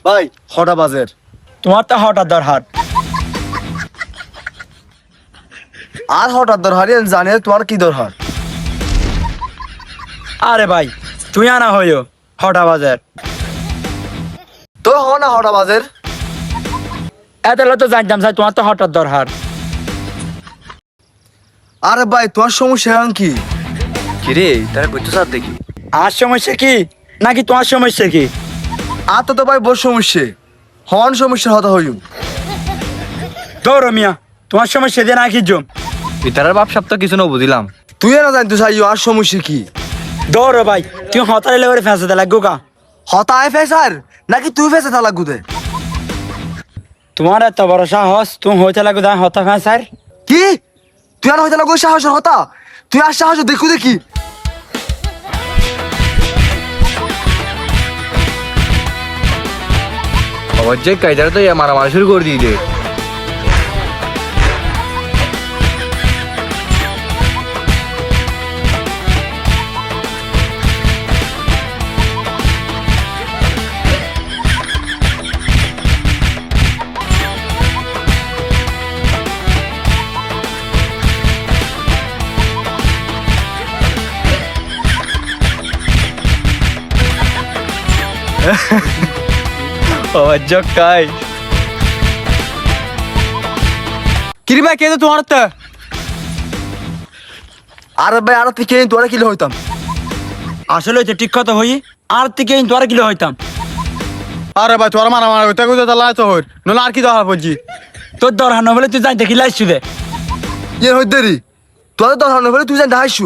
ভাই হটা বাজের তোমার তো হঠাৎ দরহার। আর হঠাৎ দরহারি জানে তোমার কি দরকার? আরে ভাই তুই আনা হইও হঠাৎ বাজার। তো হ না হটা বাজের। এত তো জানতাম স্যার তোমার তো হঠাৎ দরহার। আরে ভাই তোমার সমস্যা এখন কি? কিরে তারা কইতো সাথ দেখি আর সমস্যা কি নাকি তোমার সমস্যা কি? আর তো ভাই বড় সমস্যা হন সমস্যা হতা হইম। দৌড় মিয়া তোমার সমস্যা দিয়ে নাকি জম। পিতারার বাপ সাপ তো কিছু না বুঝিলাম। তুই না জানতো চাইও আর সমস্যা কি? দৌড় ভাই তুমি হতারে লেগে ফেঁসে লাগো কা? হতায় ফেসার নাকি তুই ফেসে থালা গুদে? তোমার এত বড় সাহস তুমি হইতে লাগো দা হতা ফেঁসার। কি তুই আর হইতে লাগো সাহস হতা? তুই আর সাহস দেখু দেখি। অবশ্যই কায়দারা তো মারামারি শুরু করে দিয়ে দে। অবশ্যই কাই কিরে ভাই কে তো তোমার তো? আরে ভাই আর থেকে তোরা কিলে হইতাম। আসলে হইতে ঠিক কথা হই আর থেকে তোরা কিলো হইতাম। আরে ভাই তোর মারামারি হইতে কইতে তালা তো হই নলে আর কি দরকার পড়ছি। তোর দরহার না বলে তুই জানতে কি লাইছু দে। ইয়ে হইতে রে তোদের দরকার না বলে তুই জানতে হাইছু।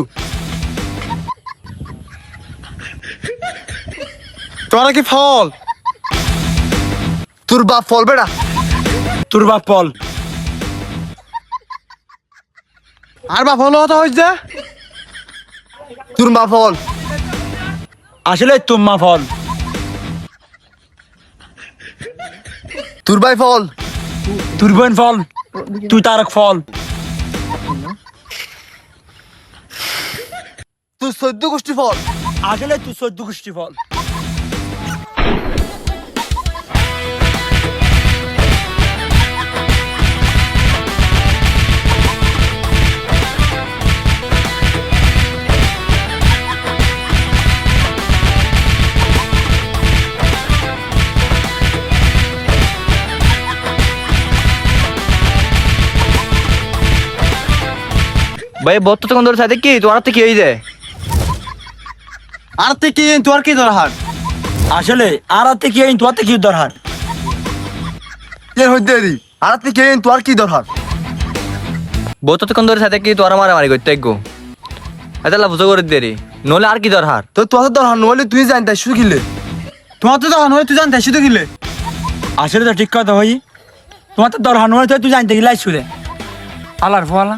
তোরা কি ফল তোর বাপ ফল বেড়া। তোর বাপ পল আর বা ফল হতা হইছে। তোর মা ফল। আসলে তোমা ফল। তোর ভাই ফল। তোর বোন ফল তুই তারক ফল। তোর 14 গোষ্ঠী ফল। আসলে তুই 14 গোষ্ঠী ফল। ভাই বত্ত তখন ধরে সাথে কি তোর হাতে কি হয়ে যায়? আর তে কি তোর কি দরকার? আসলে আর থেকে তোর থেকে দরহার। ইয়ে হইতে রে আর থেকে তোর কি দরকার? বত্ত তখন ধরে সাথে কি তোরা মারামারি করতে গো? এতলা বুঝো করে দে রে নলে আর কি দরকার? তো তোদের দরকার নইলে তুই জানতে শুধু কিলে। তোমার তো দরকার নয় তুই জানতে শুধু গিলে। আসলে তো ঠিক কথা হই তোমার তো দরহার নয় তুই জানতে কি লাইছু দে। আলার ফলা